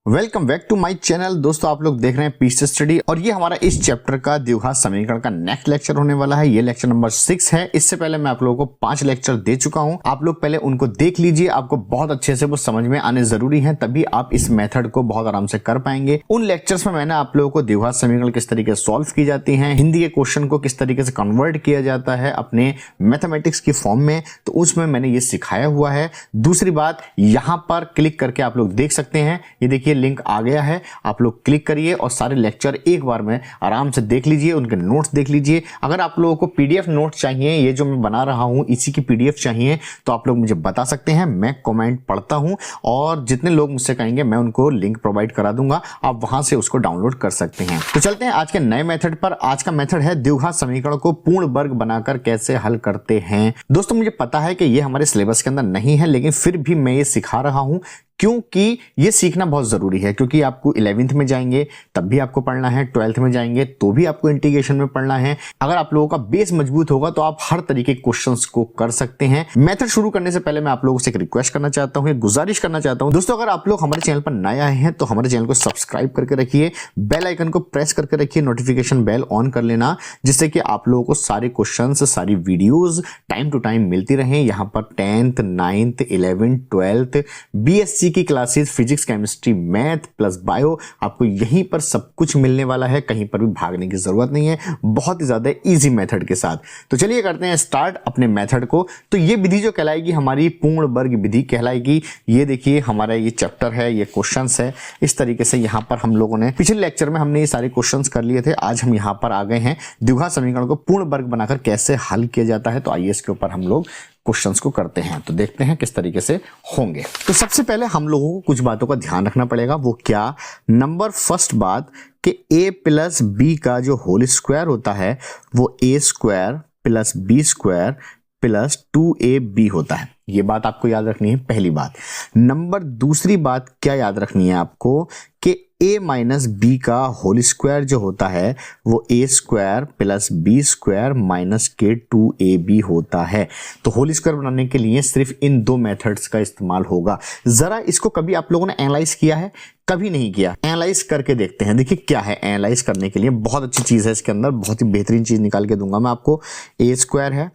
Welcome back to my channel. दोस्तों आप लोग देख रहे हैं पीस स्टडी और ये हमारा इस चैप्टर का द्विघात समीकरण का नेक्स्ट लेक्चर होने वाला है। ये लेक्चर नंबर 6 है। इससे पहले मैं आप लोगों को 5 लेक्चर दे चुका हूं। आप लोग पहले उनको देख लीजिए, आपको बहुत अच्छे से वो समझ में आने जरूरी है, तभी आप इस मेथड को बहुत आराम से कर पाएंगे। उन लेक्चर्स में मैंने आप लोगों को द्विघात समीकरण किस तरीके से सॉल्व की जाती है, हिंदी के क्वेश्चन को किस तरीके से कन्वर्ट किया जाता है अपने मैथमेटिक्स की फॉर्म में, तो उसमें मैंने ये सिखाया हुआ है। दूसरी बात, यहां पर क्लिक करके आप लोग देख सकते हैं, ये देखिए लिंक आ गया है, आप लोग क्लिक करिए और सारे लेक्चर एक बार में आराम से देख लीजिए, उनके नोट्स देख लीजिए। अगर आप लोगों को पीडीएफ नोट चाहिए, ये जो मैं बना रहा हूं इसी की पीडीएफ चाहिए, तो आप लोग मुझे बता सकते हैं। मैं कमेंट पढ़ता हूं और जितने लोग मुझसे कहेंगे मैं उनको लिंक प्रोवाइड करा दूंगा, आप वहां से उसको डाउनलोड कर सकते हैं। तो चलते हैं आज के नए मेथड पर। आज का मेथड है द्विघात समीकरण को पूर्ण वर्ग बनाकर कैसे हल करते हैं। दोस्तों मुझे पता है कि ये हमारे सिलेबस के अंदर नहीं है, लेकिन फिर भी मैं ये सिखा रहा हूं क्योंकि ये सीखना बहुत जरूरी है। क्योंकि आपको 11th में जाएंगे तब भी आपको पढ़ना है, 12th में जाएंगे तो भी आपको इंटीग्रेशन में पढ़ना है। अगर आप लोगों का बेस मजबूत होगा तो आप हर तरीके के क्वेश्चंस को कर सकते हैं। मेथड शुरू करने से पहले मैं आप लोगों से एक रिक्वेस्ट करना चाहता हूं, एक गुजारिश करना चाहता हूं। दोस्तों अगर आप लोग हमारे चैनल पर नए आए हैं तो हमारे चैनल को सब्सक्राइब करके रखिए, बेल आइकन को प्रेस करके रखिए, नोटिफिकेशन बेल ऑन कर लेना, जिससे कि आप लोगों को सारे क्वेश्चन, सारी वीडियोज टाइम टू टाइम मिलती रहे। यहाँ पर 10th, 9th, 11th, 12th BSc की classes, physics, chemistry, math plus bio, आपको यहीं पर सब कुछ मिलने वाला है। कहीं पर भी भागने की जरूरत नहीं है, बहुत ही ज्यादा इजी मेथड के साथ। तो चलिए करते हैं स्टार्ट अपने मेथड को। तो ये विधि जो कहलाएगी हमारी पूर्ण वर्ग विधि कहलाएगी। ये देखिए हमारा ये चैप्टर है, ये क्वेश्चंस है। इस तरीके से यहाँ पर हम लोगों ने पिछले लेक्चर में हमने ये सारे क्वेश्चंस कर लिए थे। आज हम यहाँ पर आ गए हैं द्विघात समीकरण को पूर्ण वर्ग बनाकर कैसे हल किया जाता है। तो आइए इसके ऊपर हम लोग क्वेश्चंस को करते हैं, तो देखते हैं किस तरीके से होंगे। तो सबसे पहले हम लोगों को कुछ बातों का ध्यान रखना पड़ेगा। वो क्या? नंबर फर्स्ट बात कि a प्लस बी का जो होल स्क्वायर होता है वो a square plus b square plus 2ab होता है। ये बात आपको याद रखनी है, पहली बात। नंबर दूसरी बात क्या याद रखनी है आपको कि a माइनस बी का होल स्क्वायर जो होता है वो a square plus b square minus के 2ab होता है। तो होल स्क्वायर बनाने के लिए सिर्फ इन दो मेथड्स का इस्तेमाल होगा। जरा इसको कभी आप लोगों ने एनालाइज किया है? कभी नहीं किया। एनालाइज करके देखते हैं। देखिए क्या है एनालाइज करने के लिए, बहुत अच्छी चीज है इसके अंदर, बहुत ही बेहतरीन चीज निकाल के दूंगा मैं आपको। a स्क्वायर है,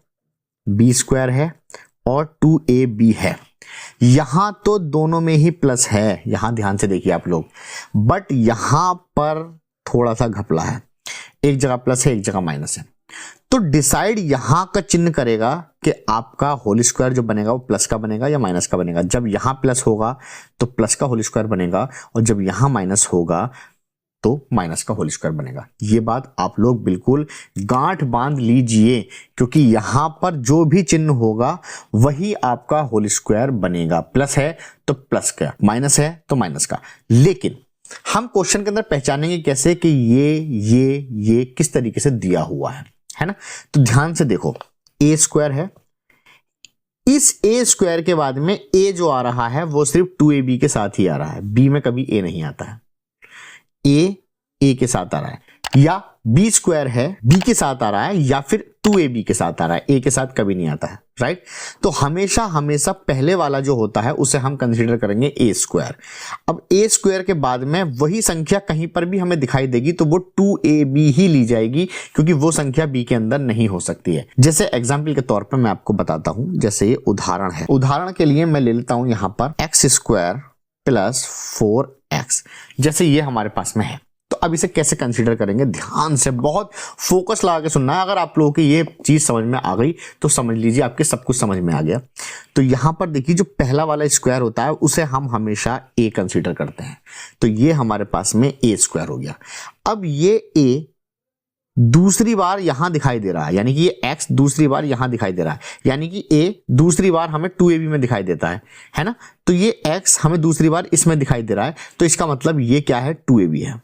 बी स्क्वायर है और 2ab है। यहां तो दोनों में ही प्लस है, यहां ध्यान से देखिए आप लोग, बट यहां पर थोड़ा सा घपला है, एक जगह प्लस है एक जगह माइनस है। तो डिसाइड यहां का चिन्ह करेगा कि आपका होल स्क्वायर जो बनेगा वो प्लस का बनेगा या माइनस का बनेगा। जब यहां प्लस होगा तो प्लस का होल स्क्वायर बनेगा और जब यहां माइनस होगा तो माइनस का होल स्क्वायर बनेगा। ये बात आप लोग बिल्कुल गांठ बांध लीजिए, क्योंकि यहां पर जो भी चिन्ह होगा वही आपका होल स्क्वायर बनेगा। प्लस है तो प्लस का, माइनस है तो माइनस का। लेकिन हम क्वेश्चन के अंदर पहचानेंगे कैसे कि ये किस तरीके से दिया हुआ है ना। तो ध्यान से देखो, a स्क्वायर है, इस a स्क्वायर के बाद में a जो आ रहा है वो सिर्फ 2ab के साथ ही आ रहा है, b में कभी a नहीं आता है। a के साथ आ रहा है, या b स्क्वायर है b के साथ आ रहा है, या फिर 2ab के साथ आ रहा है, a के साथ कभी नहीं आता है, राइट। तो हमेशा पहले वाला जो होता है उसे हम कंसीडर करेंगे a स्क्वायर। अब a स्क्वायर के बाद में वही संख्या कहीं पर भी हमें दिखाई देगी तो वो 2ab ही ली जाएगी, क्योंकि वो संख्या b के अंदर नहीं हो सकती है। जैसे एग्जाम्पल के तौर पर मैं आपको बताता हूं, जैसे ये उदाहरण है। उदाहरण के लिए मैं ले लेता हूं यहां पर x स्क्वायर प्लस 4x, जैसे ये हमारे पास में है। तो अब इसे कैसे कंसीडर करेंगे, ध्यान से बहुत फोकस लगा के सुनना है। अगर आप लोगों की ये चीज समझ में आ गई तो समझ लीजिए आपके सब कुछ समझ में आ गया। तो यहां पर देखिए जो पहला वाला स्क्वायर होता है उसे हम हमेशा a कंसीडर करते हैं। तो ये हमारे पास में a स्क्वायर हो गया। अब ये a दूसरी बार यहां दिखाई दे रहा है, यानी कि ये x दूसरी बार यहां दिखाई दे रहा है, यानी कि a दूसरी बार हमें 2ab में दिखाई देता है ना। तो ये x हमें दूसरी बार इसमें दिखाई दे रहा है, तो इसका मतलब ये क्या है, 2ab है।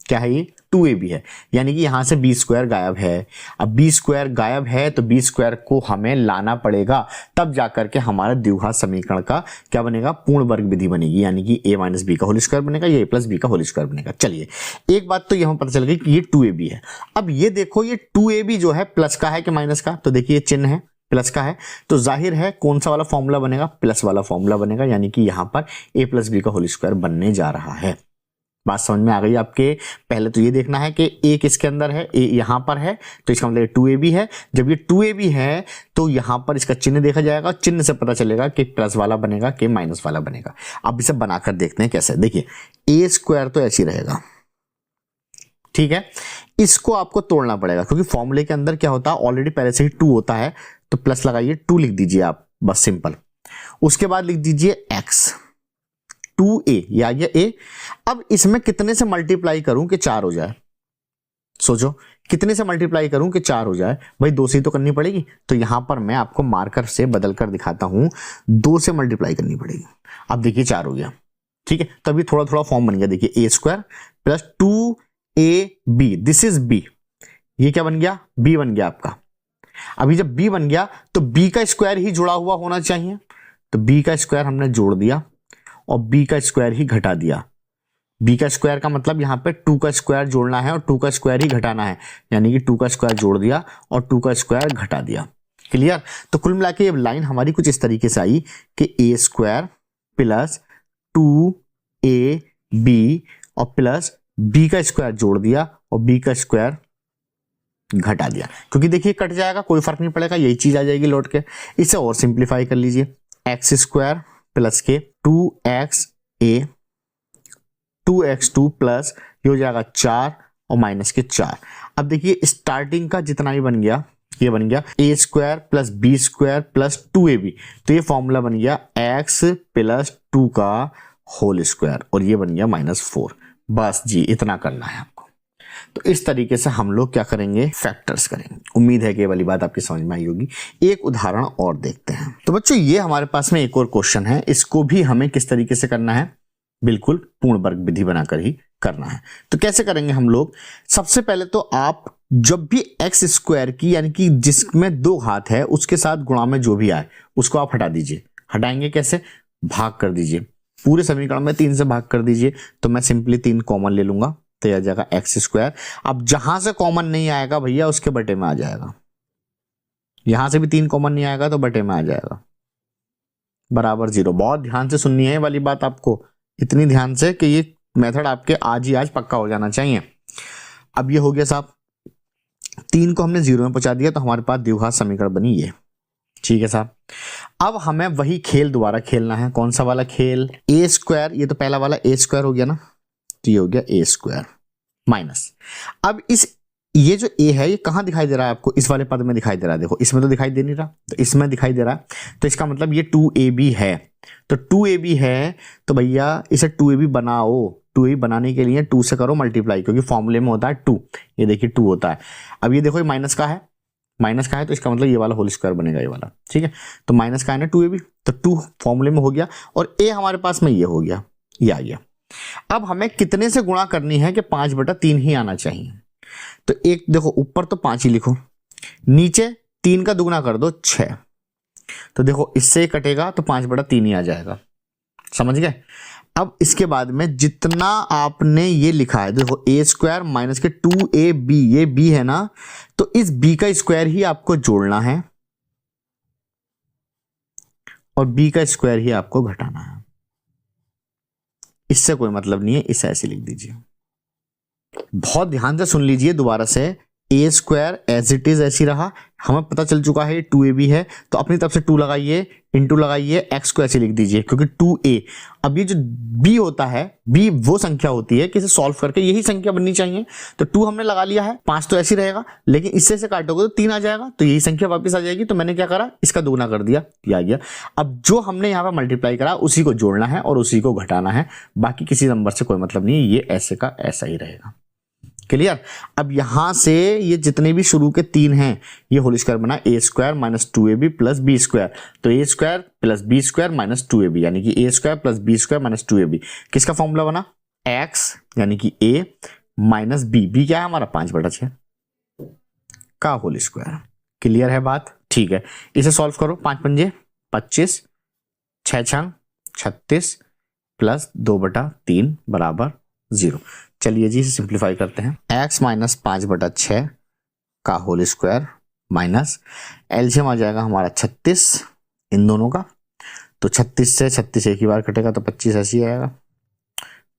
क्या है ये, 2ab है, यानी कि यहां से बी स्क्वायर गायब है। अब बी स्क्वायर गायब है तो बी स्क्वायर को हमें लाना पड़ेगा, तब जाकर के हमारा द्विघात समीकरण का क्या बनेगा, पूर्ण वर्ग विधि बनेगी, यानी कि a माइनस बी का होल स्क्वायर बनेगा या a प्लस बी का होल स्क्वायर बनेगा। चलिए एक बात तो यहां पता चल गई कि ये 2ab है। अब ये देखो ये 2ab जो है प्लस का है कि माइनस का, तो देखिए चिन्ह है, प्लस का है, तो जाहिर है कौन सा वाला फॉर्मूला बनेगा, प्लस वाला फॉर्मूला बनेगा, यानी कि यहां पर a प्लस बी का होल स्क्वायर बनने जा रहा है। बात समझ में आ गई आपके? पहले तो ये देखना है कि a किसके अंदर है, a यहां पर है, तो इसका मतलब 2ab है। जब ये 2ab है तो यहां पर इसका चिन्ह देखा जाएगा, चिन्ह से पता चलेगा कि प्लस वाला बनेगा कि माइनस वाला बनेगा। अब इसे बनाकर देखते हैं कैसे। देखिए a स्क्वायर तो ऐसे ही रहेगा, ठीक है, इसको आपको तोड़ना पड़ेगा क्योंकि फॉर्मूले के अंदर क्या होता है, ऑलरेडी पहले से ही 2 होता है, तो प्लस लगाइए, 2 लिख दीजिए आप, बस सिंपल। उसके बाद लिख दीजिए x, 2a, ये आ गया a। अब इसमें कितने से मल्टीप्लाई करूं कि 4 हो जाए, सोचो कितने से मल्टीप्लाई करूं कि 4 हो जाए, भाई 2 से ही तो करनी पड़ेगी, तो यहां पर मैं आपको मार्कर से बदल कर दिखाता हूं, 2 से मल्टीप्लाई करनी पड़ेगी। अब देखिए 4 हो गया, ठीक है, तो अभी थोड़ा थोड़ा फॉर्म बन गया। देखिए a square plus 2ab, this is b, ये क्या बन गया, b बन गया आपका। अभी जब b बन गया तो b का स्क्वायर ही जुड़ा हुआ होना चाहिए, तो b का स्क्वायर हमने जोड़ दिया और b का स्क्वायर ही घटा दिया। b का स्क्वायर का मतलब यहां पे 2 का स्क्वायर जोड़ना है और 2 का स्क्वायर ही घटाना है, यानी कि 2 का स्क्वायर जोड़ दिया और 2 का स्क्वायर घटा दिया। क्लियर? तो कुल मिला के ये लाइन हमारी कुछ इस तरीके से आई कि a स्क्वायर प्लस 2ab और प्लस b का स्क्वायर जोड़ दिया और b का स्क्वायर घटा दिया, क्योंकि देखिए कट जाएगा, कोई फर्क नहीं पड़ेगा, यही चीज आ जाएगी लौट के। इसे और सिंप्लीफाई कर लीजिए, एक्स स्क्वायर प्लस के 2xa 2x2 प्लस ये हो जाएगा 4 और माइनस के 4। अब देखिए स्टार्टिंग का जितना भी बन गया, ये बन गया a square plus b square plus 2ab, तो ये फॉर्मूला बन गया x प्लस 2 का होल स्क्वायर और ये बन गया -4। बस जी इतना करना है आपको। तो इस तरीके से हम लोग क्या करेंगे, फैक्टर्स करेंगे। उम्मीद है कि ये वाली बात आपकी समझ में आई होगी। एक उदाहरण और देखते हैं। तो बच्चों ये हमारे पास में एक और क्वेश्चन है, इसको भी हमें किस तरीके से करना है, बिल्कुल पूर्ण वर्ग विधि बनाकर ही करना है। तो कैसे करेंगे हम लोग, सबसे पहले तो आप जब भी एक्स स्क्वायर की यानी कि जिसमें 2 घात है उसके साथ गुणा में जो भी आए उसको आप हटा दीजिए। हटाएंगे कैसे, भाग कर दीजिए, पूरे समीकरण में 3 से भाग कर दीजिए। तो मैं सिंपली 3 कॉमन ले लूंगा, तो आ जाएगा एक्स स्क्वायर। अब जहां से कॉमन नहीं आएगा भैया उसके बटे में आ जाएगा, यहां से भी 3 कॉमन नहीं आएगा तो बटे में आ जाएगा, बराबर 0। बहुत ध्यान से सुननी है ये वाली बात आपको, इतनी ध्यान से कि ये मेथड आपके आज ही आज पक्का हो जाना चाहिए। अब ये हो गया साहब, 3 को हमने 0 में पहुंचा दिया तो हमारे पास द्विघात समीकरण बनी ये, ठीक है साहब। अब हमें वही खेल दोबारा खेलना है। कौन सा वाला खेल, a स्क्वायर, ये तो पहला वाला a स्क्वायर हो गया ना, तो ये हो गया a स्क्वायर माइनस। अब इस ये जो a है ये कहां दिखाई दे रहा है आपको, इस वाले पद में दिखाई दे रहा है। देखो इसमें तो दिखाई दे नहीं रहा, तो इसमें दिखाई दे रहा है, तो इसका मतलब ये 2ab है। तो 2ab है तो भैया इसे 2ab बनाओ, 2ab बनाने के लिए 2 से करो मल्टीप्लाई, क्योंकि फॉर्मूले में होता है 2, ये देखिए 2 होता है। अब ये देखो ये माइनस का है, माइनस का है तो इसका मतलब ये वाला होल स्क्वायर बनेगा, ये वाला, ठीक है। तो माइनस का है ना 2ab, तो 2 फॉर्मूले में हो गया और a हमारे पास में ये हो गया, ये आ गया। अब हमें कितने से गुणा करनी है कि 5/3 ही आना चाहिए। तो एक देखो ऊपर तो 5 ही लिखो, नीचे 3 का दुगुना कर दो 6, तो देखो इससे कटेगा तो 5/3 ही आ जाएगा, समझ गए। अब इसके बाद में जितना आपने ये लिखा है, देखो a स्क्वायर माइनस के 2ab, ये b है ना, तो इस b का स्क्वायर ही आपको जोड़ना है और b का स्क्वायर ही आपको घटाना है। इससे कोई मतलब नहीं है, इसे ऐसे लिख दीजिए। बहुत ध्यान से सुन लीजिए दोबारा से, a square as it is ऐसी रहा, हमें पता चल चुका है 2ab है, तो अपनी तरफ से 2 लगाइए, इंटू लगाइए, x को ऐसे लिख दीजिए क्योंकि 2a। अब ये जो b होता है, b वो संख्या होती है कि इसे सॉल्व करके यही संख्या बननी चाहिए। तो 2 हमने लगा लिया है, 5 तो ऐसे रहेगा, लेकिन इससे से काटोगे तो 3 आ जाएगा, तो यही संख्या वापस आ जाएगी। तो मैंने क्या करा, इसका दुगुना कर दिया, ये आ गया। अब जो हमने यहाँ पर मल्टीप्लाई करा उसी को जोड़ना है और उसी को घटाना है, बाकी किसी नंबर से कोई मतलब नहीं है, ये ऐसे का ऐसा ही रहेगा। क्लियर। अब यहां से ये जितने भी शुरू के 3 हैं ये होल स्क्वायर बना a square minus 2ab plus b square, तो a square plus b square minus 2ab, यानी कि a square plus b square minus 2ab। किसका फॉर्मूला बना, x यानी कि a माइनस b क्या है हमारा 5/6 का होल स्क्वायर। क्लियर है बात, ठीक है। इसे सॉल्व करो, 5 पंजे 25, 6 छंग 36 प्लस 2/3 बराबर 0। चलिए जी इसे सिंप्लीफाई करते हैं। x माइनस 5/6 का होल स्क्वायर माइनस एलसीएम आ जाएगा हमारा 36 इन दोनों का, तो 36 से 36 एक ही बार कटेगा तो 25 ऐसे ही आएगा,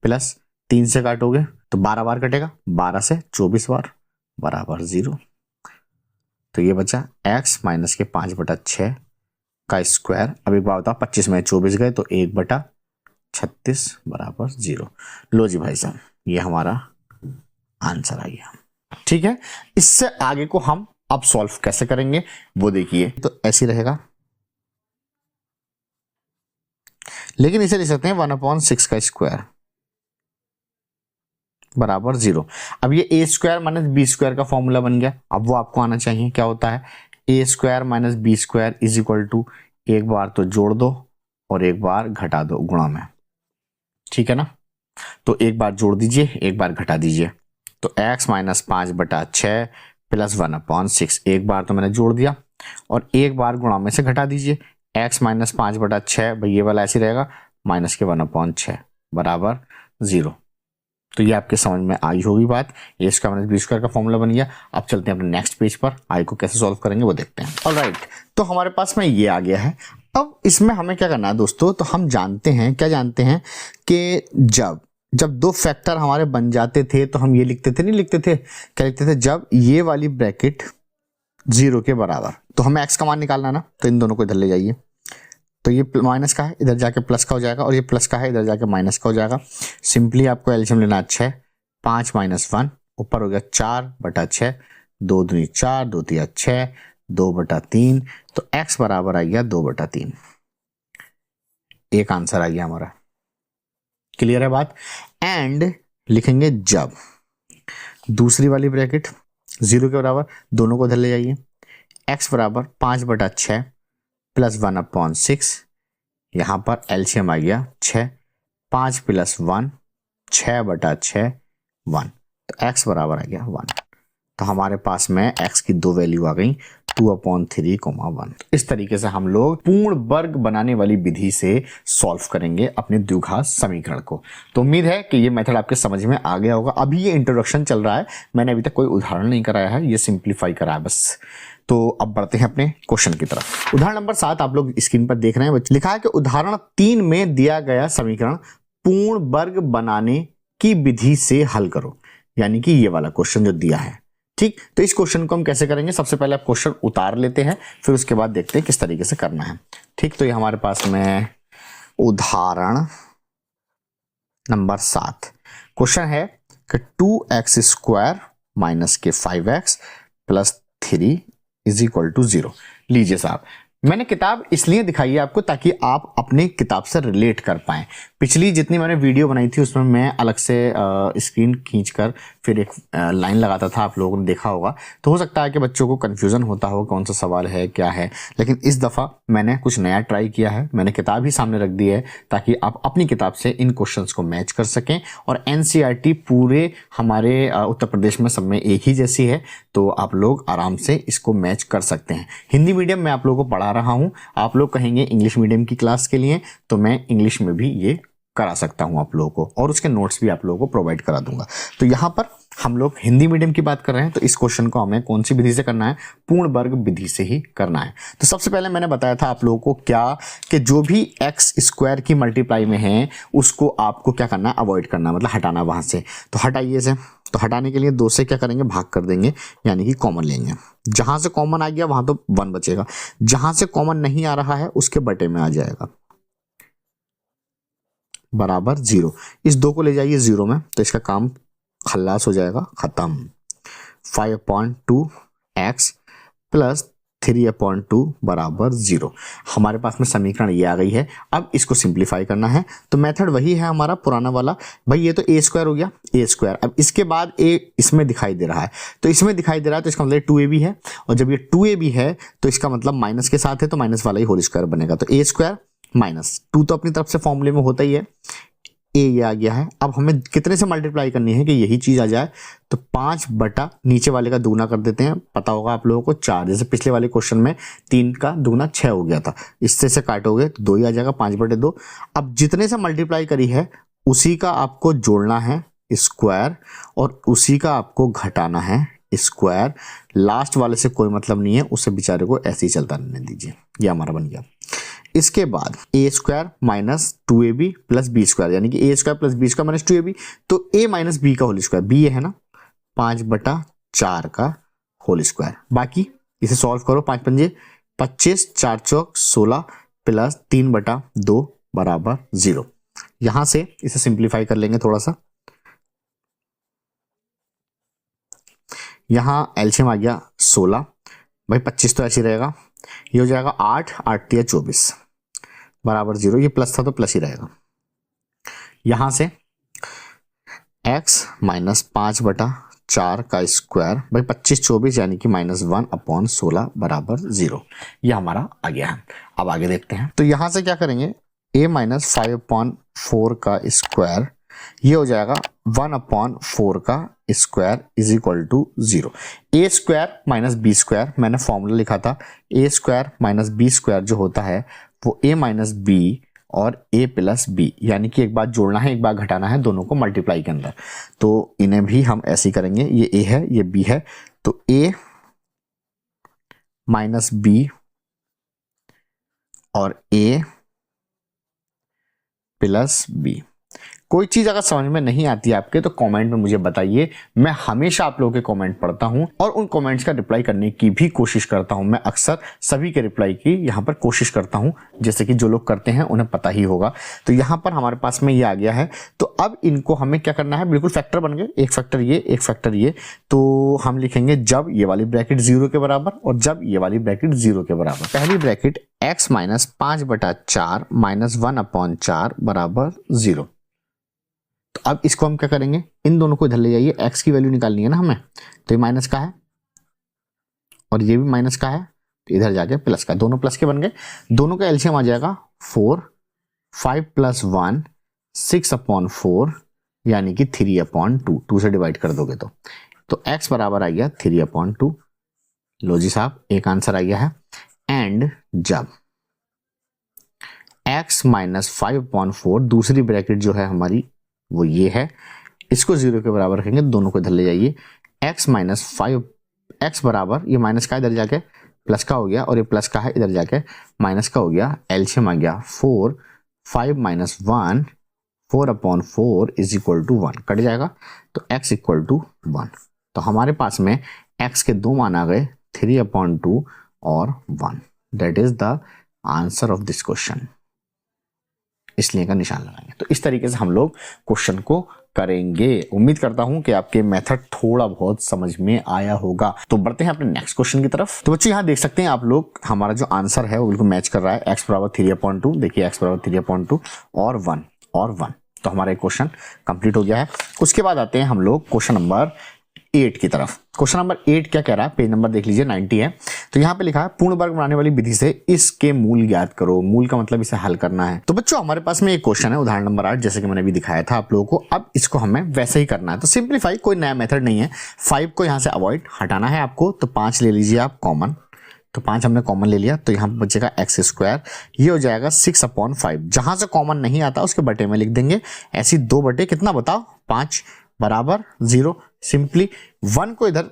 प्लस 3 से काटोगे तो 12 बार कटेगा, 12 से 24 बार बराबर 0। तो ये बचा x माइनस के 5/6 का स्क्वायर। अब एक बात बताओ, 25 में 24 गए तो 1/36 बराबर 0। लो जी भाई साहब, ये हमारा आंसर आ गया। ठीक है, इससे आगे को हम अब सॉल्व कैसे करेंगे वो देखिए। तो ऐसे रहेगा, लेकिन इसे लिख सकते हैं 1/6 का स्क्वायर बराबर 0। अब ये a square minus b square का फॉर्मूला बन गया। अब वो आपको आना चाहिए, क्या होता है, a square minus b square is equal to, एक बार तो जोड़ दो और एक बार घटा दो गुणा में, ठीक है ना। तो एक बार जोड़ दीजिए, एक बार घटा दीजिए, तो x माइनस 5/6 प्लस 1/6, एक बार तो मैंने जोड़ दिया और एक बार गुणा में से घटा दीजिए, x माइनस 5/6 भाई ये वाला ऐसे रहेगा, माइनस के 1/6 बराबर 0। तो ये आपके समझ में आई होगी बात। ए स्क्वायर माइनस बी स्क्वायर का फॉर्मूला बन गया। अब चलते हैं अपने नेक्स्ट पेज पर, आई को कैसे सॉल्व करेंगे वो देखते हैं। ऑलराइट, तो हमारे पास में ये आ गया है। अब इसमें हमें क्या करना है दोस्तों, तो हम जानते हैं, क्या जानते हैं कि जब दो फैक्टर हमारे बन जाते थे तो हम ये लिखते थे, नहीं लिखते थे, क्या लिखते थे, जब ये वाली ब्रैकेट 0 के बराबर, तो हमें x का मान निकालना ना, तो इन दोनों को इधर ले जाइए, तो ये माइनस का है इधर जाके प्लस का हो जाएगा, और ये प्लस का है इधर जाके माइनस का हो जाएगा। सिंपली आपको एलसीएम लेना 6, 5 माइनस 1 ऊपर हो गया 4/6, 2 दूनी 4, 2 तिया 6, 2/3, तो x बराबर आ गया 2/3। एक आंसर आ गया हमारा। क्लियर है बात। एंड लिखेंगे जब दूसरी वाली ब्रैकेट 0 के बराबर, दोनों को इधर ले जाइए, x बराबर 5/6 प्लस 1/6, यहां पर एलसीएम आ गया 6, 5 प्लस 1 6/6 1, तो x बराबर आ गया 1। तो हमारे पास में x की दो वैल्यू आ गई, 2/3, 1। इस तरीके से हम लोग पूर्ण वर्ग बनाने वाली विधि से सॉल्व करेंगे अपने द्विघात समीकरण को। तो उम्मीद है कि ये मेथड आपके समझ में आ गया होगा। अभी ये इंट्रोडक्शन चल रहा है, मैंने अभी तक कोई उदाहरण नहीं कराया है, ये सिंप्लीफाई करा है बस। तो अब बढ़ते हैं अपने क्वेश्चन की तरफ। उदाहरण नंबर 7 आप लोग स्क्रीन पर देख रहे हैं, लिखा है कि उदाहरण 3 में दिया गया समीकरण पूर्ण वर्ग बनाने की विधि से हल करो, यानी कि ये वाला क्वेश्चन जो दिया है। ठीक, तो इस क्वेश्चन को हम कैसे करेंगे, सबसे पहले आप क्वेश्चन उतार लेते हैं, फिर उसके बाद देखते हैं किस तरीके से करना है। ठीक, तो ये हमारे पास में उदाहरण नंबर 7 क्वेश्चन है कि 2x² माइनस के 5x plus 3 is equal to 0। लीजिए साहब, मैंने किताब इसलिए दिखाई है आपको ताकि आप अपने किताब से रिलेट कर पाएं। पिछली जितनी मैंने वीडियो बनाई थी उसमें मैं अलग से स्क्रीन खींचकर फिर एक लाइन लगाता था, आप लोगों ने देखा होगा। तो हो सकता है कि बच्चों को कन्फ्यूजन होता हो कौन सा सवाल है क्या है, लेकिन इस दफ़ा मैंने कुछ नया ट्राई किया है। मैंने किताब ही सामने रख दी है ताकि आप अपनी किताब से इन क्वेश्चंस को मैच कर सकें। और एनसीईआरटी पूरे हमारे उत्तर प्रदेश में सब में एक ही जैसी है, तो आप लोग आराम से इसको मैच कर सकते हैं। हिंदी मीडियम में आप लोगों को पढ़ा रहा हूं, आप लोग कहेंगे इंग्लिश मीडियम की क्लास के लिए, तो मैं इंग्लिश में भी ये करा सकता हूं आप लोगों को, और उसके नोट्स भी आप लोगों को प्रोवाइड करा दूंगा। तो यहां पर हम लोग हिंदी मीडियम की बात कर रहे हैं, तो इस क्वेश्चन को हमें कौन सी विधि से करना है, पूर्ण वर्ग विधि से ही करना है। तो सबसे पहले मैंने बताया था आप लोगों को क्या, कि जो भी x² की मल्टीप्लाई में है उसको आपको क्या करना है, अवॉइड करना, मतलब हटाना वहां से। तो हटाइए से, तो हटाने के लिए 2 से क्या करेंगे, भाग कर देंगे, यानी कि कॉमन लेंगे। जहां से कॉमन आ गया वहां तो 1 बचेगा, जहां से कॉमन नहीं आ रहा है उसके बटे में आ जाएगा बराबर 0। इस 2 को ले जाइए 0 में, तो इसका काम खल्लास हो जाएगा, खत्म। 5/2x प्लस 3/2 बराबर 0। हमारे पास में समीकरण ये आ गई है। अब इसको सिंप्लीफाई करना है, तो मेथड वही है हमारा पुराना वाला। भाई ये तो a² हो गया, a²। अब इसके बाद a इसमें दिखाई दे रहा है, तो इसमें दिखाई दे रहा है, तो इसका मतलब 2ab है, और जब ये 2ab है तो इसका मतलब माइनस के साथ है, तो माइनस वाला ही होल स्क्वायर बनेगा। तो a² माइनस 2 तो अपनी तरफ से फॉर्मूले में होता ही है, ए ये आ गया है। अब हमें कितने से मल्टीप्लाई करनी है कि यही चीज आ जाए, तो 5 बटा नीचे वाले का दुगना कर देते हैं, पता होगा आप लोगों को 4। जैसे पिछले वाले क्वेश्चन में 3 का दुगना 6 हो गया था, इससे से काटोगे तो 2 ही आ जाएगा, 5/2। अब जितने से मल्टीप्लाई करी है उसी का आपको जोड़ना है स्क्वायर, और उसी का आपको घटाना है स्क्वायर, लास्ट वाले से कोई मतलब नहीं है, उसे बेचारे को ऐसे ही चलता रहने दीजिए, ये हमारा बन गया। इसके बाद a square minus 2ab plus b square, यानी कि a square plus b square minus 2ab, तो ए माइनस बी का होल स्क्वायर, बी है ना 5/4 का होल स्क्वायर। बाकी इसे सॉल्व करो, 5 पंजे 25, 4 चौक 16 प्लस 3/2 बराबर 0। यहां से इसे सिंप्लीफाई कर लेंगे थोड़ा सा, यहां एलसीएम आ गया 16, भाई 25 तो ऐसे ही रहेगा, ये हो जाएगा 8, 8 या 24 बराबर 0, ये प्लस था तो प्लस ही रहेगा। यहां से x माइनस 5/4 का स्क्वायर, भाई 25 24 यानी कि -1/16 बराबर 0, ये हमारा आ गया है। अब आगे देखते हैं, तो यहां से क्या करेंगे, a माइनस 5/4 का स्क्वायर, ये हो जाएगा 1/4 का square is equal to 0। A square minus b square, मैंने फॉर्मूला लिखा था, a square minus b square जो होता है वो a माइनस बी और a प्लस बी, यानी कि एक बार जोड़ना है एक बार घटाना है, दोनों को मल्टीप्लाई के अंदर, तो इन्हें भी हम ऐसे ही करेंगे, ये a है ये b है, तो a माइनस बी और a प्लस बी। कोई चीज अगर समझ में नहीं आती है आपके तो कमेंट में मुझे बताइए, मैं हमेशा आप लोगों के कमेंट पढ़ता हूं और उन कमेंट्स का रिप्लाई करने की भी कोशिश करता हूं। मैं अक्सर सभी के रिप्लाई की यहां पर कोशिश करता हूं, जैसे कि जो लोग करते हैं उन्हें पता ही होगा। तो यहां पर हमारे पास में ये आ गया है, तो अब इनको हमें क्या करना है, बिल्कुल फैक्टर बन गए, एक फैक्टर ये एक फैक्टर ये, तो हम लिखेंगे जब ये वाली ब्रैकेट 0 के बराबर और जब ये वाली ब्रैकेट 0 के बराबर। पहली ब्रैकेट x माइनस 5/4 माइनस 1/4 बराबर 0। तो अब इसको हम क्या करेंगे, इन दोनों को इधर ले जाइए, x की वैल्यू निकालनी है ना हमें, तो ये माइनस का है और ये भी माइनस का है, तो इधर जाके प्लस का, दोनों प्लस के बन गए, दोनों का एलसीएम आ जाएगा 4, 5 + 1 6/4 यानी कि 3/2, 2 से डिवाइड कर दोगे तो x बराबर आ गया 3/2। लो जी साहब, एक आंसर आ गया है। एंड जब x माइनस 5/4, दूसरी ब्रैकेट जो है हमारी वो ये है, इसको 0 के बराबर रखेंगे, दोनों को इधर ले जाइए, x माइनस 5, x बराबर ये माइनस का इधर जाके प्लस का हो गया और ये प्लस का है इधर जाके माइनस का हो गया, एलसीएम आ गया 4, 5 - 1 4/4 इज इक्वल टू 1, कट जाएगा तो x इक्वल टू 1। तो हमारे पास में x के दो मान आ गए 3/2 और 1, that is the answer of this question, इसलिए का निशान लगाएंगे। तो इस तरीके से हम लोग क्वेश्चन को करेंगे। उम्मीद करता हूं कि आपके मेथड थोड़ा बहुत समझ में आया होगा। तो बढ़ते हैं अपने नेक्स्ट क्वेश्चन की तरफ। तो बच्चों यहां देख सकते हैं आप लोग, हमारा जो आंसर है वो बिल्कुल मैच कर रहा है, x बराबर 3/2, देखिए x बराबर 3/2 और 1। तो हमारा क्वेश्चन कंप्लीट हो गया है। उसके बाद आते हैं हम लोग क्वेश्चन नंबर 8 की तरफ। क्वेश्चन नंबर 8 क्या कह रहा है, पेज नंबर देख लीजिए 90 है। तो यहाँ पे लिखा है पूर्ण वर्ग बनाने वाली विधि से इसके मूल ज्ञात करो। मूल का मतलब इसे हल करना है। तो बच्चों हमारे पास में एक क्वेश्चन है उदाहरण नंबर 8, जैसे कि मैंने भी दिखाया था आप लोगों को। अब इसको हमें वैसे ही करना है, तो सिंप्लीफाई, कोई नया मेथड नहीं है। 5 को यहाँ से अवॉइड हटाना है आपको, तो 5 ले लीजिए आप कॉमन, तो 5 हमने कॉमन ले लिया, तो यहाँ पे बचेगा x स्क्वायर, ये हो जाएगा 6/5। जहां से कॉमन नहीं आता उसके बटे में लिख देंगे, ऐसी 2 बटे कितना बताओ 5 बराबर 0। सिंपली 1 को इधर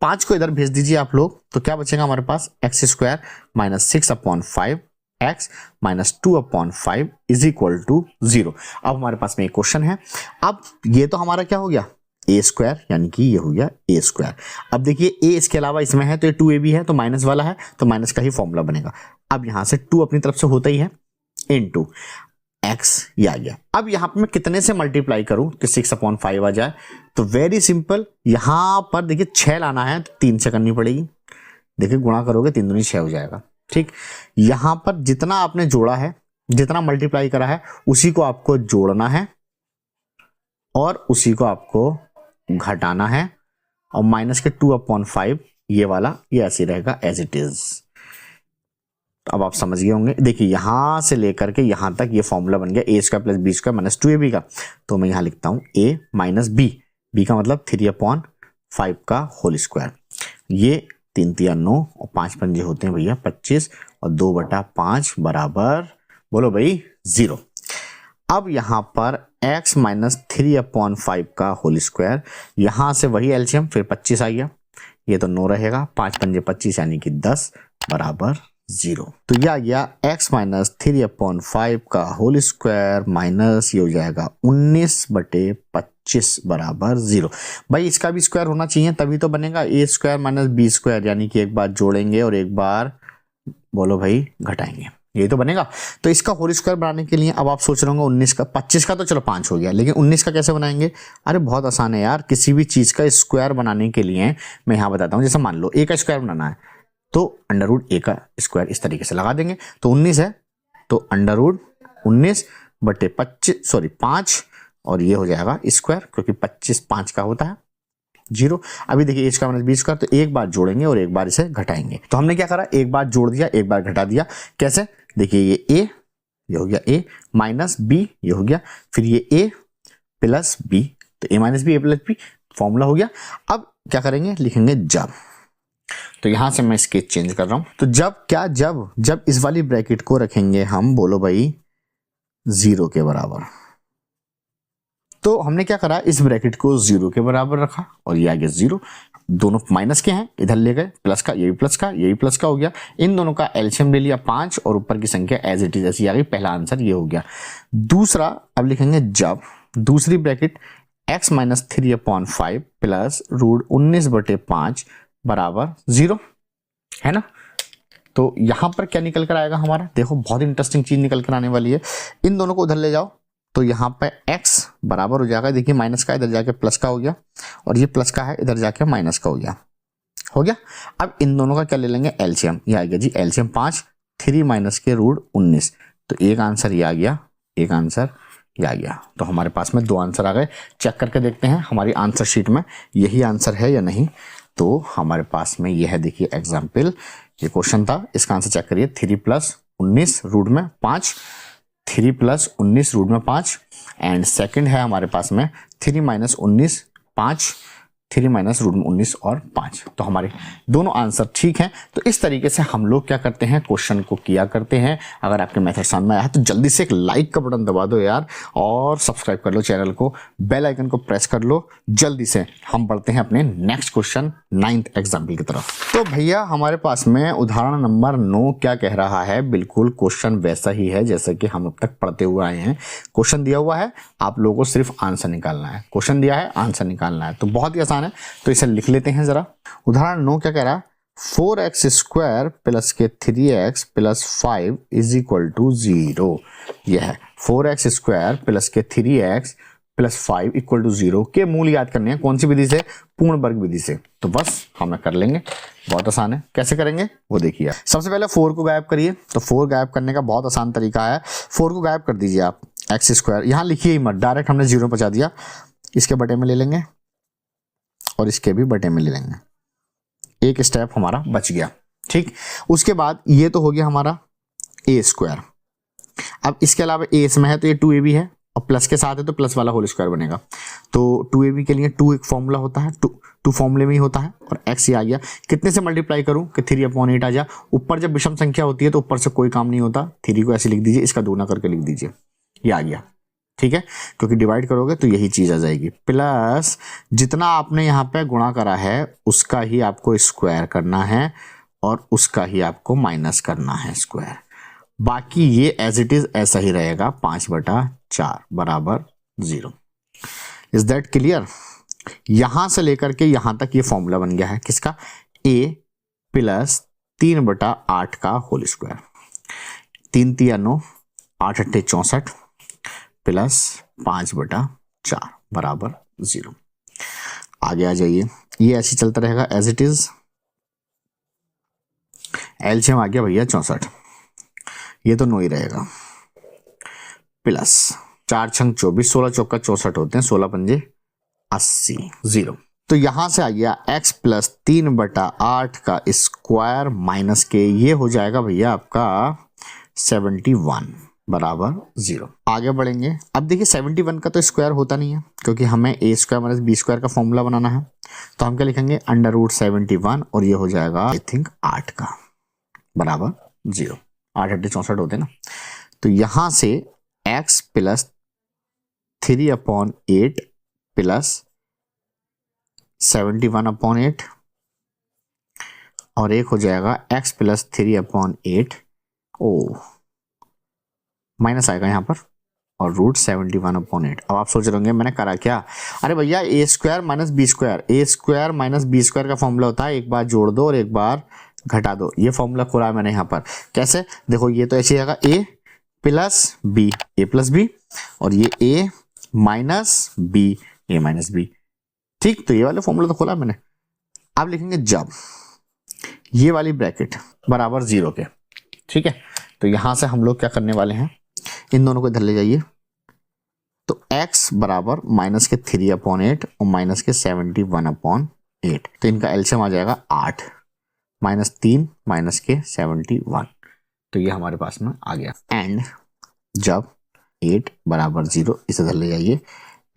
5 को इधर भेज दीजिए आप लोग, तो क्या बचेगा हमारे पास x square minus 6/5 x minus 2/5 is equal to 0। अब हमारे पास में एक क्वेश्चन है। अब ये तो हमारा क्या हो गया ए स्क्वायर, यानी कि ये हो गया ए स्क्वायर। अब देखिए ए इसके अलावा इसमें है तो ये 2ab है, तो माइनस वाला है तो माइनस का ही फॉर्मूला बनेगा। अब यहां से 2 अपनी तरफ से होता ही है, इनटू x ये आ गया। अब यहां पे मैं कितने से मल्टीप्लाई करूं कि 6/5 आ जाए, तो वेरी सिंपल, यहां पर देखिए 6 लाना है तो 3 से करनी पड़ेगी। देखिए गुणा करोगे 3 दूनी 6 हो जाएगा, ठीक। यहां पर जितना आपने जोड़ा है, जितना मल्टीप्लाई करा है, उसी को आपको जोड़ना है और उसी को आपको घटाना है, और माइनस के 2/5 ये वाला ये ऐसे रहेगा एज इट इज। अब आप समझ गए होंगे। देखिए यहां से लेकर के यहां तक ये फॉर्मूला बन गया a square plus b square minus 2ab का। तो मैं यहां लिखता हूं a माइनस b का मतलब 3/5 का होल स्क्वायर। ये 3 × 9 और 5 पंजे होते हैं भैया 25 और 2/5 बराबर बोलो भाई 0। अब यहां पर x माइनस 3/5 का होल स्क्वायर, यहां से वही एलसीएम, फिर 25 आ गया, ये तो 9 रहेगा, 5 पंजे 25 यानी कि 10 बराबर 0। तो ये आ गया x माइनस 3/5 का होल स्क्वायर माइनस ये हो जाएगा 19/25 बराबर 0। भाई इसका भी स्क्वायर होना चाहिए तभी तो बनेगा, a square minus b square, यानी कि एक बार जोड़ेंगे और एक बार बोलो भाई घटाएंगे, ये तो बनेगा। तो इसका होल स्क्वायर बनाने के लिए अब आप सोच रहे होंगे 19 का, 25 का तो चलो 5 हो गया, लेकिन 19 का कैसे बनाएंगे? अरे बहुत आसान है यार, किसी भी चीज का स्क्वायर बनाने के लिए मैं यहाँ बताता हूँ। जैसे मान लो a का स्क्वायर बनाना है तो अंडर रूट a का स्क्वायर इस तरीके से लगा देंगे। तो 19 है तो अंडर रूट 5 और ये हो जाएगा स्क्वायर, क्योंकि 25 5 का होता है 0। अभी देखिए a square minus b square, तो एक बार जोड़ेंगे और एक बार इसे घटाएंगे। तो हमने क्या करा, एक बार जोड़ दिया एक बार घटा दिया। कैसे? देखिए ये a, ये हो गया a माइनस b, ये हो गया, फिर ये a प्लस b, तो a minus b a plus b formula हो गया। अब क्या करेंगे, लिखेंगे जब, तो यहां से मैं स्केच चेंज कर रहा हूं। तो जब इस वाली ब्रैकेट को रखेंगे हम, बोलो भाई 0 के बराबर, तो हमने क्या करा, इस ब्रैकेट को 0 के बराबर रखा और ये आ गया 0। दोनों माइनस के हैं, इधर ले गए प्लस का, ये भी प्लस का, ये भी प्लस का हो गया। इन दोनों का एलसीएम ले लिया 5 और ऊपर की संख्या एज इट इज ऐसी आ गई। पहला आंसर ये हो गया। दूसरा अब लिखेंगे जब दूसरी bracket x minus 3/5 plus root 19/5 बराबर 0 है ना। तो यहां पर क्या निकल कर आएगा हमारा, देखो बहुत इंटरेस्टिंग चीज निकल कर आने वाली है। इन दोनों को उधर ले जाओ तो यहाँ पे x बराबर हो जाएगा, देखिए माइनस का इधर जाके प्लस का हो गया और ये प्लस का है इधर जाके माइनस का हो गया। अब इन दोनों का क्या ले लेंगे, एलसीएम। ये आ गया जी एलसीएम 5, 3 माइनस के रूट 19, तो एक आंसर ये आ गया, एक आंसर ये आ गया। तो हमारे पास में 2 आंसर आ गए। चेक करके देखते हैं हमारी आंसर शीट में यही आंसर है या नहीं। तो हमारे पास में ये है, देखिए एग्जाम्पल, ये क्वेश्चन था, इसका आंसर चेक करिए। 3 + 19 रूट में 5, 3 + 19 रूट में 5, एंड सेकंड है हमारे पास में 3 - 19 5, 3 - रूट में 19 और 5। तो हमारे दोनों आंसर ठीक हैं। तो इस तरीके से हम लोग क्या करते हैं, क्वेश्चन को किया करते हैं। अगर आपके मेथड समझ में आया है तो जल्दी से एक लाइक का बटन दबा दो यार, और सब्सक्राइब कर लो चैनल को, बेल आइकन को प्रेस कर लो। जल्दी से हम बढ़ते हैं अपने नेक्स्ट क्वेश्चन 9th एग्जाम्पल की तरफ। तो भैया हमारे पास में उदाहरण नंबर 9 क्या कह रहा है, बिल्कुल क्वेश्चन वैसा ही है जैसे कि हम अब तक पढ़ते हुए आए हैं। क्वेश्चन दिया हुआ है, आप लोगों को सिर्फ आंसर निकालना है। क्वेश्चन दिया है, आंसर निकालना है, तो बहुत ही आसान है। तो इसे लिख लेते हैं जरा। उदाहरण 9 क्या कह रहा है, 4x² प्लस के 3x plus 5 is equal to 0। यह है 4x² प्लस के 3x प्लस 5 इक्वल टू 0 के मूल याद करने हैं। कौन सी विधि से, पूर्ण वर्ग विधि से। तो बस हमें कर लेंगे, बहुत आसान है। कैसे करेंगे वो देखिए। सबसे पहले 4 को गायब करिए। तो 4 गायब करने का बहुत आसान तरीका है, 4 को गायब कर दीजिए आप। x², यहां लिखिए ही मत, डायरेक्ट हमने 0 पहुंचा दिया। इसके बटे में ले लेंगे और इसके भी बटे में ले लेंगे, एक स्टेप हमारा बच गया। ठीक, उसके बाद ये तो हो गया हमारा a²। अब इसके अलावा a इसमें है तो ये 2ab है, और प्लस के साथ है तो प्लस वाला होल स्क्वायर बनेगा। तो 2ab के लिए 2 एक फॉर्मूला होता है, 2 फॉर्मूले में ही होता है, और x ये आ गया। कितने से मल्टीप्लाई करूं कि 3/8 आ जा। ऊपर जब विषम संख्या होती है तो ऊपर से कोई काम नहीं होता, 3 को ऐसे लिख दीजिए, इसका 2 करके लिख दीजिए, ये आ गया। ठीक है, क्योंकि डिवाइड करोगे तो यही चीज आ जाएगी। प्लस जितना आपने यहाँ पे गुणा करा है उसका ही आपको स्क्वायर करना है और उसका ही आपको माइनस करना है स्क्वायर। बाकी ये एज इट इज ऐसा ही रहेगा, 5/4 बराबर 0। Is that clear. यहां से लेकर के यहां तक ये फॉर्मूला बन गया है किसका, a प्लस 3/8 का होल स्क्वायर। 3 × 9 8 × 8 = 64 प्लस 5/4 बराबर 0। आगे आ जाइए, ये ऐसे चलता रहेगा एज इट इज। एलसीएम आ गया भैया 64, ये तो 9 ही रहेगा, प्लस 4 × 24, 16 × 4 = 64 होते हैं, 16 × 5 = 80, 0। तो यहां से आ गया x प्लस 3/8 का स्क्वायर माइनस के, ये हो जाएगा भैया आपका 71 बराबर 0। आगे बढ़ेंगे। अब देखिए 71 का तो स्क्वायर होता नहीं है, क्योंकि हमें a² माइनस b² का फॉर्मूला बनाना है। तो हम क्या लिखेंगे, √71, और ये हो जाएगा आई थिंक 8 का बराबर 0। 8 × 8 = 64 होते हैं ना। तो यहां से x प्लस 3/8 प्लस 71/8 और एक हो जाएगा x प्लस 3/8। ओ माइनस आएगा यहाँ पर और रूट 71/8। अब आप सोच रहे होंगे मैंने करा क्या? अरे भैया ए स्क्वायर माइनस बी स्क्वायर, ए स्क्वायर माइनस बी स्क्वायर का फॉर्मूला होता है एक बार जोड़ दो और एक बार घटा दो। ये फॉर्मूला खोला है मैंने यहाँ पर। कैसे? देखो ये तो ऐसे आएगा ए प्लस बी, ए प्लस बी, और ये ए माइनस बी, ए माइनस बी। ठीक, तो ये वाले फॉर्मूला तो खोला मैंने। अब लिखेंगे जब ये वाली ब्रैकेट बराबर 0 के। ठीक है, तो यहां से हम लोग क्या करने वाले हैं, इन दोनों को इधर ले जाइए। तो x बराबर माइनस के 3/8 और माइनस के 71/8। तो इनका एलसीएम आ जाएगा 8, माइनस 3 माइनस के 71। तो ये हमारे पास में आ गया। एंड जब 8 बराबर 0, इसे इधर ले जाइए।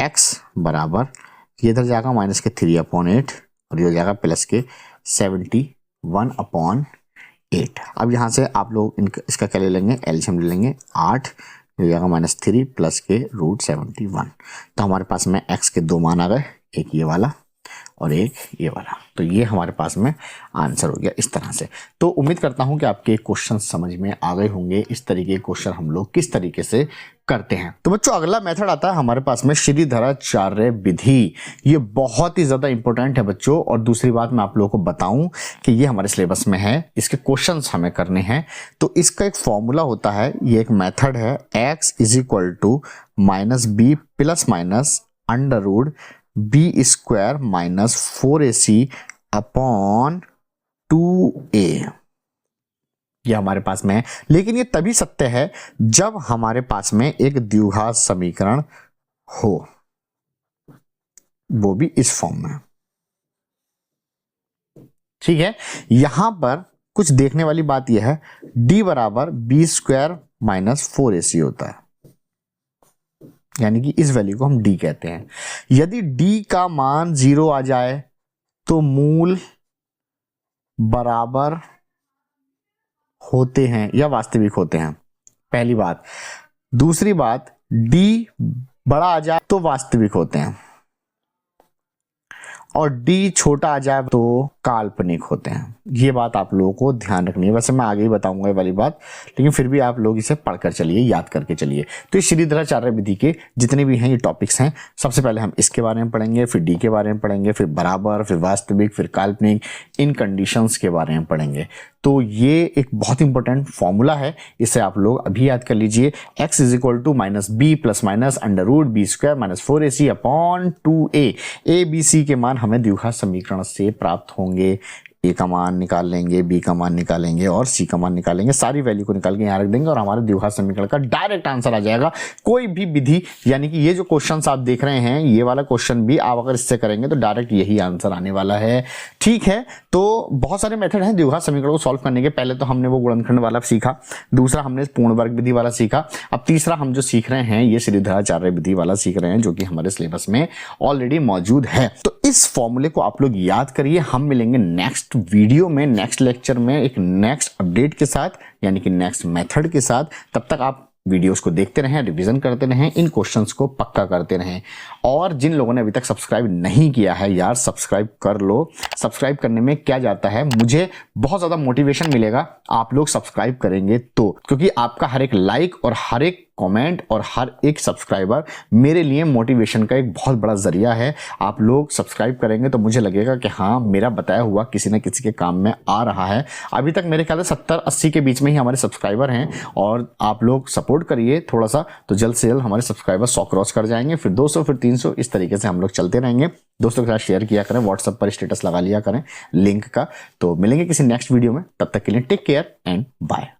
x बराबर ये इधर जाएगा माइनस के 3/8 और ये हो जाएगा प्लस के 71/8। अब यहाँ से आप लोग इसका क्या ले लेंगे, एलसीएम ले लेंगे। 8 हो जाएगा माइनस 3 प्लस के रूट 71। तो हमारे पास में x के दो मान आ गए, एक ये वाला और एक ये वाला। तो ये हमारे पास में आंसर हो गया इस तरह से। तो उम्मीद करता हूं कि आपके क्वेश्चन समझ में आ गए होंगे, इस तरीके के क्वेश्चन हम लोग किस तरीके से करते हैं। तो बच्चों अगला मेथड आता है हमारे पास में श्रीधराचार्य विधि। ये बहुत ही ज्यादा इंपॉर्टेंट है बच्चों। और दूसरी बात मैं आप लोगों को बताऊं कि ये हमारे सिलेबस में है, इसके क्वेश्चंस हमें करने हैं। तो इसका एक फॉर्मूला होता है, ये एक मेथड है, x is equal to minus b plus minus under root b square minus 4ac upon 2a। ये हमारे पास में है, लेकिन ये तभी सत्य है जब हमारे पास में एक द्विघात समीकरण हो, वो भी इस फॉर्म में। ठीक है, यहां पर कुछ देखने वाली बात यह है, d बराबर बी स्क्वायर माइनस 4ac होता है, यानी कि इस वैल्यू को हम d कहते हैं। यदि d का मान 0 आ जाए तो मूल बराबर होते हैं या वास्तविक होते हैं, पहली बात। दूसरी बात, d बड़ा आ जाए तो वास्तविक होते हैं और d छोटा आ जाए तो काल्पनिक होते हैं। ये बात आप लोगों को ध्यान रखनी है। वैसे मैं आगे ही बताऊंगा ये वाली बात, लेकिन फिर भी आप लोग इसे पढ़कर चलिए, याद करके चलिए। तो इस श्रीधराचार्य विधि के जितने भी हैं ये टॉपिक्स हैं, सबसे पहले हम इसके बारे में पढ़ेंगे, फिर डी के बारे में पढ़ेंगे, फिर बराबर, फिर वास्तविक, फिर काल्पनिक, इन कंडीशंस के बारे में पढ़ेंगे। तो ये एक बहुत इंपॉर्टेंट फॉर्मूला है, इसे आप लोग अभी याद कर लीजिए। x is equal to minus b plus minus under root b square minus 4ac upon 2a। a b c के मान हमें द्विघात समीकरण से प्राप्त होंगे। ए का मान निकाल लेंगे, बी का मान निकालेंगे और सी का मान निकालेंगे। सारी वैल्यू को निकाल के यहाँ रख देंगे और हमारे द्विघात समीकरण का डायरेक्ट आंसर आ जाएगा। कोई भी विधि, यानी कि ये जो क्वेश्चंस आप देख रहे हैं, ये वाला क्वेश्चन भी आप अगर इससे करेंगे तो डायरेक्ट यही आंसर आने वाला है। ठीक है, तो बहुत सारे मेथड हैं द्विघात समीकरण को सॉल्व करने के। पहले तो हमने वो गुणनखंड वाला सीखा, दूसरा हमने पूर्ण वर्ग विधि वाला सीखा, अब तीसरा हम जो सीख रहे हैं ये श्रीधराचार्य विधि वाला सीख रहे हैं, जो कि हमारे सिलेबस में ऑलरेडी मौजूद है। तो इस फॉर्मूले को आप लोग याद करिए। हम मिलेंगे नेक्स्ट वीडियो में, नेक्स्ट लेक्चर में, एक नेक्स्ट अपडेट के साथ, यानी कि नेक्स्ट मेथड के साथ। तब तक आप वीडियोस को देखते रहें, रिवीजन करते रहें, इन क्वेश्चंस को पक्का करते रहें। और जिन लोगों ने अभी तक सब्सक्राइब नहीं किया है यार, सब्सक्राइब कर लो। सब्सक्राइब करने में क्या जाता है, मुझे बहुत ज़्यादा मोटिवेशन मिलेगा आप लोग सब्सक्राइब करेंगे तो, क्योंकि आपका हर एक लाइक और हर एक कमेंट और हर एक सब्सक्राइबर मेरे लिए मोटिवेशन का एक बहुत बड़ा जरिया है। आप लोग सब्सक्राइब करेंगे तो मुझे लगेगा कि हाँ, मेरा बताया हुआ किसी न किसी के काम में आ रहा है। अभी तक मेरे ख्याल से 70-80 के बीच में ही हमारे सब्सक्राइबर हैं, और आप लोग सपोर्ट करिए थोड़ा सा, तो जल्द से जल्द हमारे सब्सक्राइबर 100 क्रॉस कर जाएंगे, फिर 200, फिर 300, इस तरीके से हम लोग चलते रहेंगे। दोस्तों के साथ शेयर किया करें, व्हाट्सएप पर स्टेटस लगा लिया करें लिंक का। तो मिलेंगे किसी नेक्स्ट वीडियो में, तब तक के लिए टेक केयर एंड बाय।